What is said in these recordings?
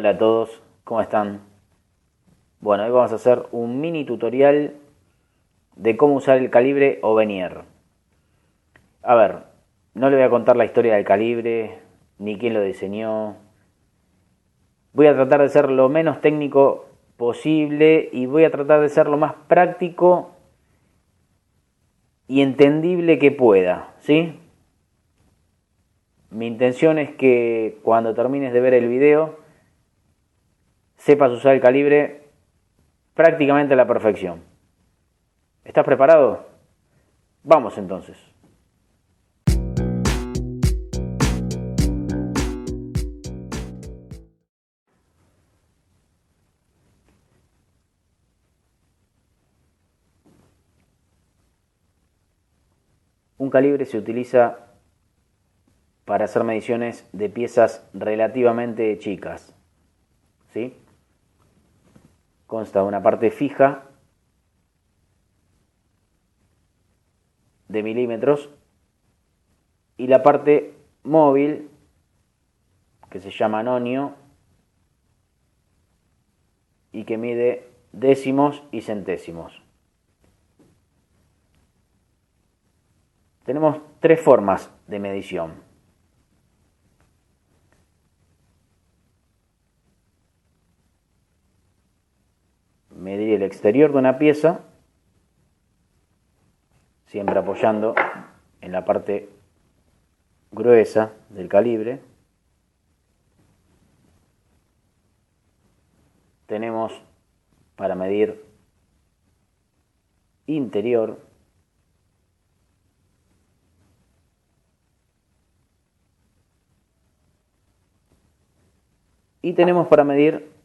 Hola a todos, ¿cómo están? Bueno, hoy vamos a hacer un mini tutorial de cómo usar el calibre o vernier. A ver, no le voy a contar la historia del calibre, ni quién lo diseñó. Voy a tratar de ser lo menos técnico posible y voy a tratar de ser lo más práctico y entendible que pueda, ¿sí? Mi intención es que cuando termines de ver el video sepas usar el calibre prácticamente a la perfección. ¿Estás preparado? Vamos entonces. Un calibre se utiliza para hacer mediciones de piezas relativamente chicas, ¿sí? Consta de una parte fija de milímetros y la parte móvil, que se llama nonio y que mide décimos y centésimos. Tenemos tres formas de medición. Medir el exterior de una pieza, siempre apoyando en la parte gruesa del calibre. Tenemos para medir interior, y tenemos para medir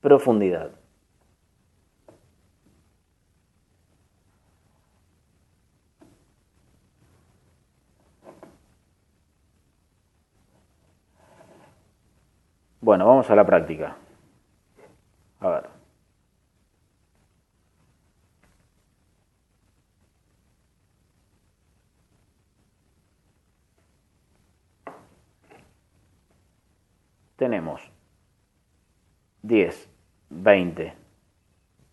profundidad. Bueno, vamos a la práctica. A ver. Tenemos 10, 20,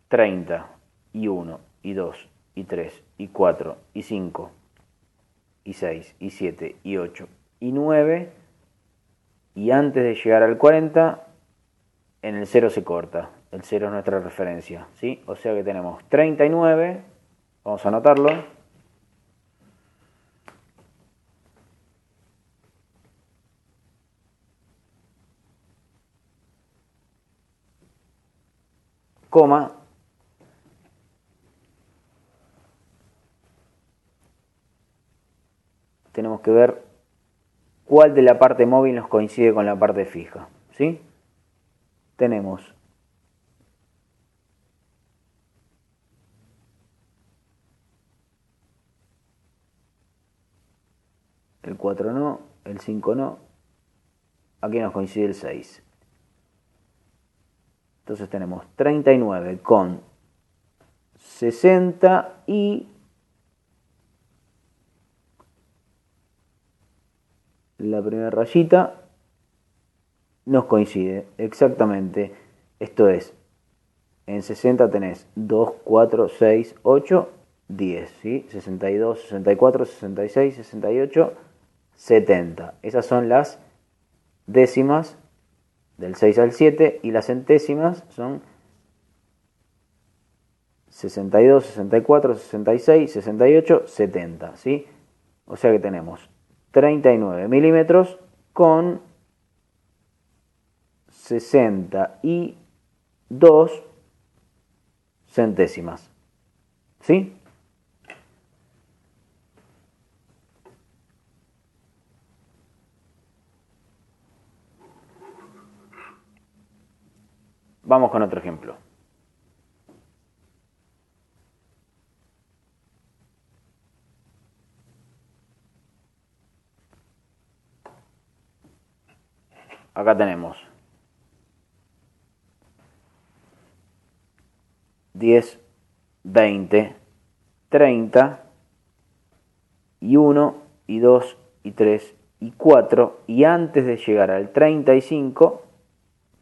30, y 1, y 2, y 3, y 4, y 5, y 6, y 7, y 8, y 9, y antes de llegar al 40, en el 0 se corta. El 0 es nuestra referencia, ¿sí? O sea que tenemos 39, vamos a anotarlo, coma, tenemos que ver cuál de la parte móvil nos coincide con la parte fija, ¿sí? Tenemos el 4 no, el 5 no, aquí nos coincide el 6. Entonces tenemos 39 con 60 y la primera rayita nos coincide exactamente. Esto es, en 60 tenés 2, 4, 6, 8, 10, ¿sí? 62, 64, 66, 68, 70. Esas son las décimas del 6 al 7 y las centésimas son 62, 64, 66, 68, 70, ¿sí? O sea que tenemos 39 milímetros con 62 centésimas, ¿sí? Vamos con otro ejemplo. Acá tenemos 10, 20, 30, y 1, y 2, y 3, y 4, y antes de llegar al 35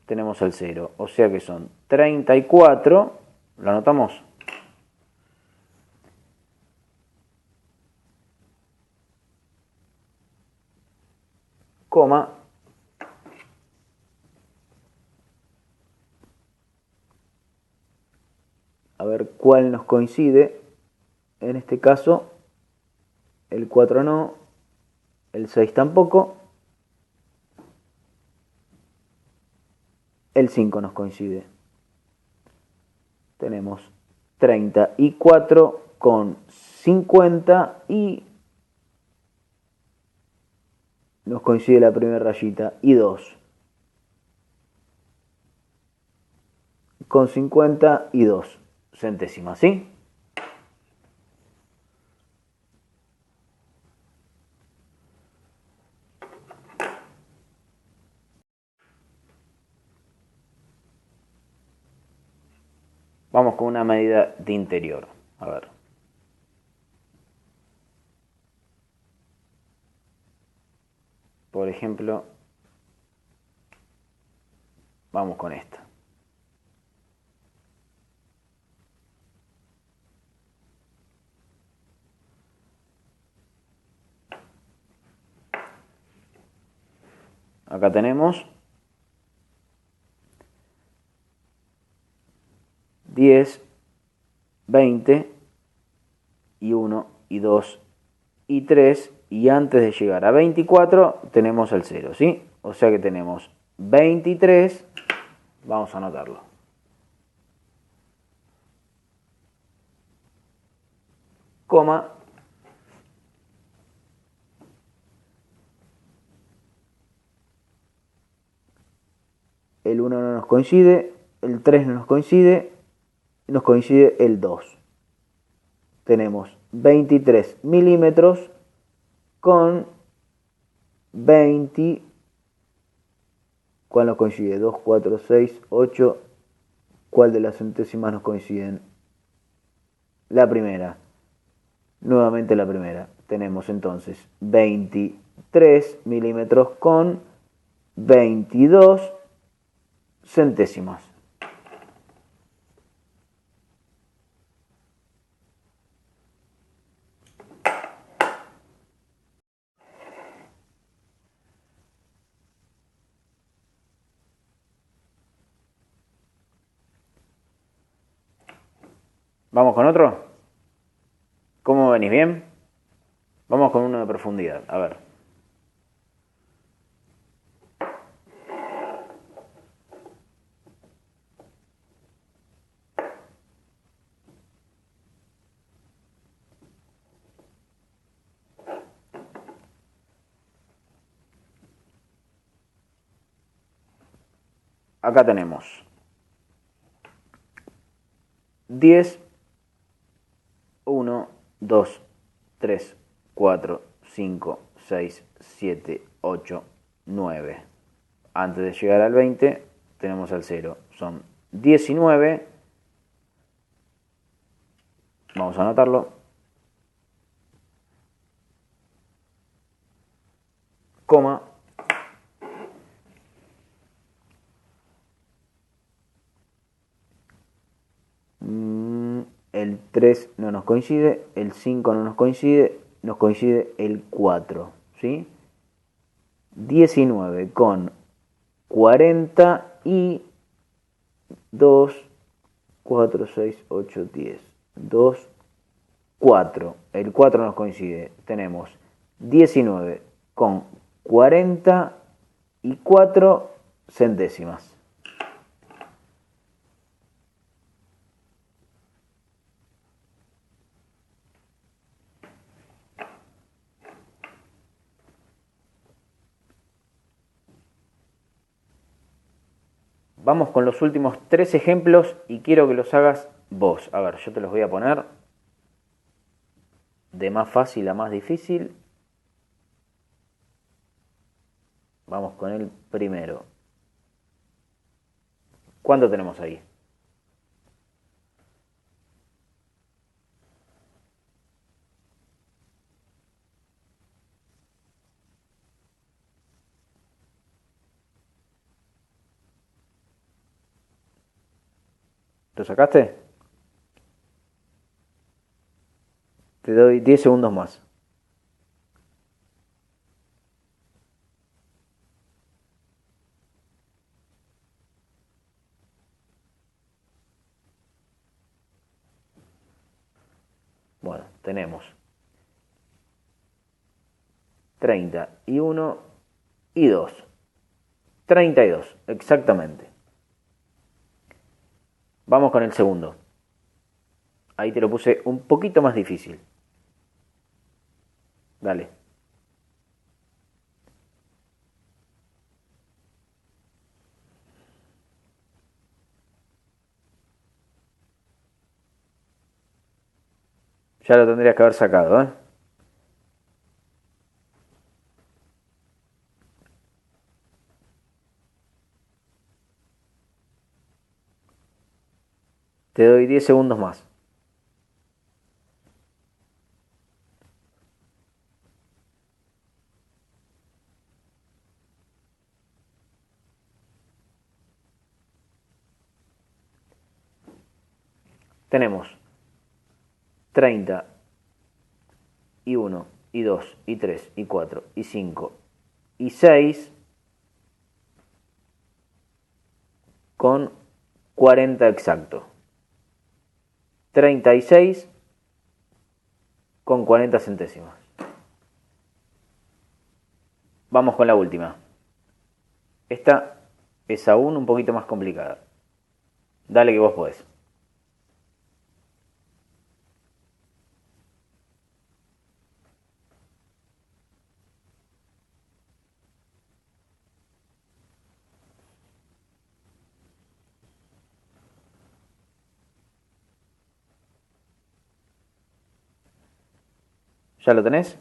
tenemos el 0, o sea que son 34, ¿lo anotamos? Coma, a ver cuál nos coincide, en este caso el 4 no, el 6 tampoco, el 5 nos coincide. Tenemos 34 con 50 y nos coincide la primera rayita, y 2 con 52 centésimas, ¿sí? Vamos con una medida de interior. A ver. Por ejemplo, vamos con esta. Acá tenemos 10, 20, y 1, y 2, y 3, y antes de llegar a 24 tenemos el 0, ¿sí? O sea que tenemos 23, vamos a anotarlo. Coma, el 1 no nos coincide, el 3 no nos coincide el 2. Tenemos 23 milímetros con 20. ¿Cuál nos coincide? 2, 4, 6, 8. ¿Cuál de las centésimas nos coinciden? La primera. Nuevamente la primera. Tenemos entonces 23 milímetros con 22 centésimas. ¿Vamos con otro? ¿Cómo venís? ¿Bien? Vamos con uno de profundidad. A ver. Acá tenemos 10, 1, 2, 3, 4, 5, 6, 7, 8, 9. Antes de llegar al 20 tenemos el 0. Son 19. Vamos a anotarlo. Coma. El 3 no nos coincide, el 5 no nos coincide el 4, ¿sí? 19 con 40 y 2, 4, 6, 8, 10. 2, 4. El 4 nos coincide. Tenemos 19 con 40 y 4 centésimas. Vamos con los últimos 3 ejemplos y quiero que los hagas vos. A ver, yo te los voy a poner de más fácil a más difícil. Vamos con el primero. ¿Cuánto tenemos ahí? ¿Lo sacaste? Te doy 10 segundos más. Bueno, tenemos 31 y 2. 32, exactamente. Vamos con el segundo. Ahí te lo puse un poquito más difícil. Dale. Ya lo tendrías que haber sacado, ¿eh? Te doy 10 segundos más. Tenemos 30 y 1 y 2 y 3 y 4 y 5 y 6 con 40 exacto. 36 con 40 centésimas. Vamos con la última. Esta es aún un poquito más complicada. Dale que vos podés. ¿Ya lo tenés?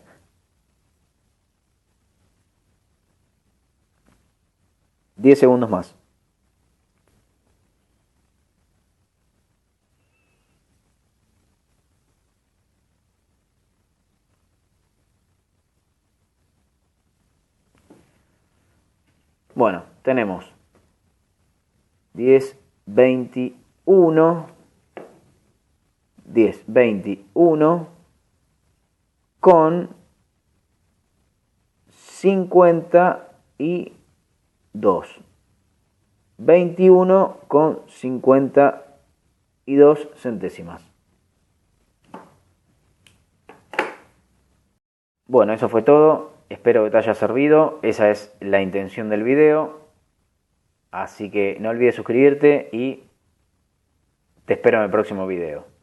Diez segundos más. Bueno, tenemos 10, 21, 10, 21 con 52. 21 con 52 centésimas. Bueno, eso fue todo. Espero que te haya servido. Esa es la intención del video. Así que no olvides suscribirte y te espero en el próximo video.